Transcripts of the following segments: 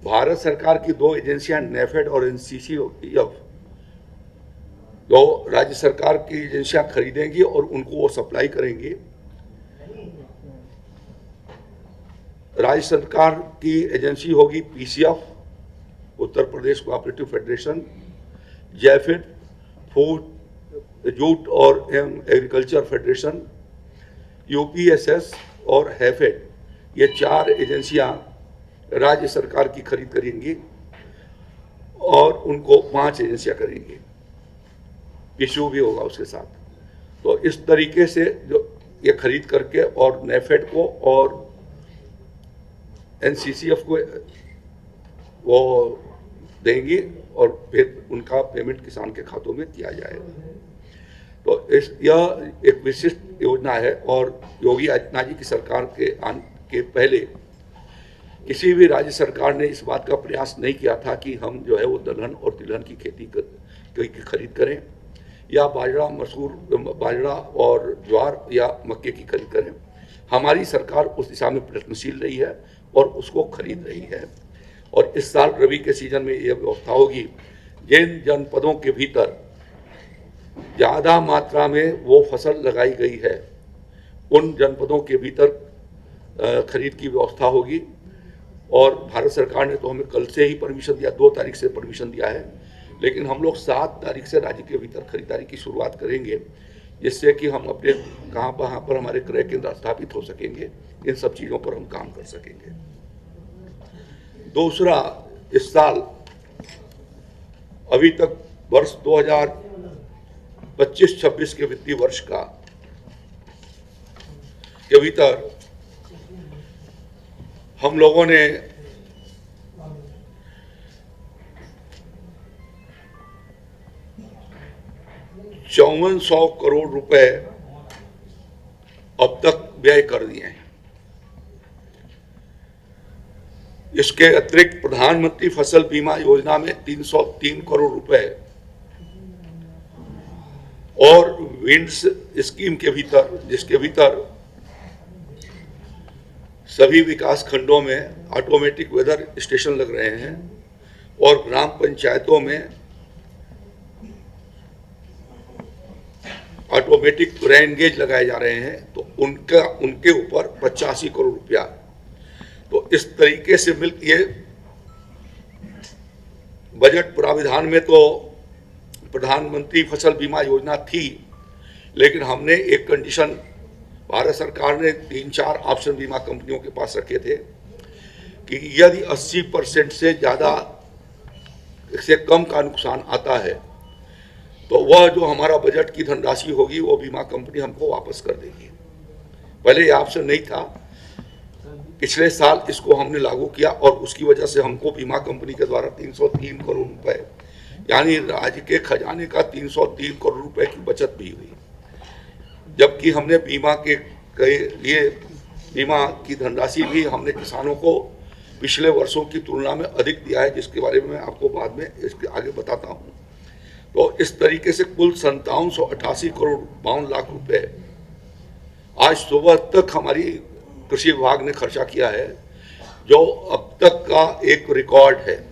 भारत सरकार की दो एजेंसियां नेफेड और एनसीसीएफ, दो राज्य सरकार की एजेंसियां खरीदेंगी और उनको वो सप्लाई करेंगी। राज्य सरकार की एजेंसी होगी PCF, Uttar Pradesh cooperative federation, जैफिड, food jute और एग्रीकल्चर फेडरेशन, यूपीएसएस और हैफेड, ये चार एजेंसियां राज्य सरकार की खरीद करेंगी और उनको 5 एजेंसियां करेंगी, पीसीयू भी होगा उसके साथ। तो इस तरीके से जो ये खरीद करके और नेफेड को और एनसीसीएफ को वो देंगी और फिर उनका पेमेंट किसान के खातों में दिया जाएगा। तो यह एक विशिष्ट योजना है और योगी आदित्यनाथ जी की सरकार के आने के पहले किसी भी राज्य सरकार ने इस बात का प्रयास नहीं किया था कि हम जो है वो दलहन और तिलहन की खेती की खरीद करें या बाजरा और ज्वार या मक्के की खरीद करें। हमारी सरकार उस दिशा में प्रयत्नशील रही है और उसको खरीद रही है। और इस साल रबी के सीजन में यह व्यवस्था होगी, जिन जनपदों के भीतर ज़्यादा मात्रा में वो फसल लगाई गई है उन जनपदों के भीतर खरीद की व्यवस्था होगी। और भारत सरकार ने तो हमें कल से ही परमिशन दिया, 2 तारीख से परमिशन दिया है, लेकिन हम लोग 7 तारीख से राज्य के भीतर खरीदारी की शुरुआत करेंगे, जिससे कि हम अपने कहाँ पर हमारे क्रय केंद्र स्थापित हो सकेंगे, इन सब चीज़ों पर हम काम कर सकेंगे। दूसरा, इस साल अभी तक वर्ष 2025-26 के वित्तीय वर्ष के भीतर हम लोगों ने ₹5400 करोड़ रुपए अब तक व्यय कर दिए हैं। इसके अतिरिक्त प्रधानमंत्री फसल बीमा योजना में 303 करोड़ रुपए और विंड्स स्कीम के भीतर, जिसके भीतर सभी विकास खंडों में ऑटोमेटिक वेदर स्टेशन लग रहे हैं और ग्राम पंचायतों में ऑटोमेटिक रेन गेज लगाए जा रहे हैं, तो उनके ऊपर 85 करोड़ रुपया। तो इस तरीके से ये बजट प्राविधान में तो प्रधानमंत्री फसल बीमा योजना थी, लेकिन हमने एक कंडीशन, भारत सरकार ने 3-4 ऑप्शन बीमा कंपनियों के पास रखे थे कि यदि 80% से ज़्यादा से कम का नुकसान आता है तो वह जो हमारा बजट की धनराशि होगी वो बीमा कंपनी हमको वापस कर देगी। पहले ये ऑप्शन नहीं था, पिछले साल इसको हमने लागू किया और उसकी वजह से हमको बीमा कंपनी के द्वारा 303 करोड़ रुपए, यानी राज्य के खजाने का 303 करोड़ रुपए की बचत भी हुई। जबकि हमने बीमा के लिए बीमा की धनराशि भी हमने किसानों को पिछले वर्षों की तुलना में अधिक दिया है, जिसके बारे में मैं आपको बाद में इसके आगे बताता हूँ। तो इस तरीके से कुल 5788 करोड़ 52 लाख रुपए आज सुबह तक हमारी कृषि विभाग ने खर्चा किया है, जो अब तक का एक रिकॉर्ड है।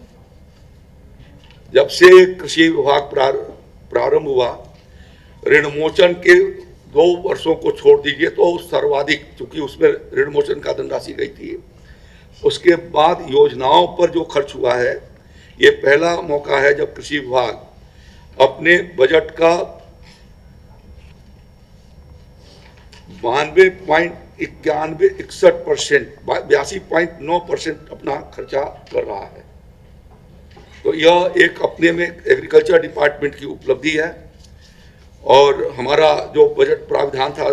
जब से कृषि विभाग प्रारंभ हुआ, ऋणमोचन के 2 वर्षों को छोड़ दीजिए तो सर्वाधिक, चूंकि उसमें ऋणमोचन का धनराशि गई थी, उसके बाद योजनाओं पर जो खर्च हुआ है, ये पहला मौका है जब कृषि विभाग अपने बजट का 82.91% अपना खर्चा कर रहा है। तो यह एक अपने में एग्रीकल्चर डिपार्टमेंट की उपलब्धि है। और हमारा जो बजट प्रावधान था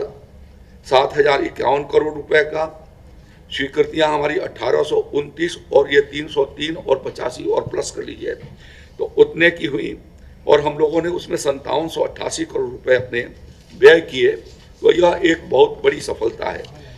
7051 करोड़ रुपए का, स्वीकृतियां हमारी 1829 और ये 303 और 85 और प्लस कर लीजिए तो उतने की हुई, और हम लोगों ने उसमें 5788 करोड़ रुपए अपने व्यय किए। तो यह एक बहुत बड़ी सफलता है।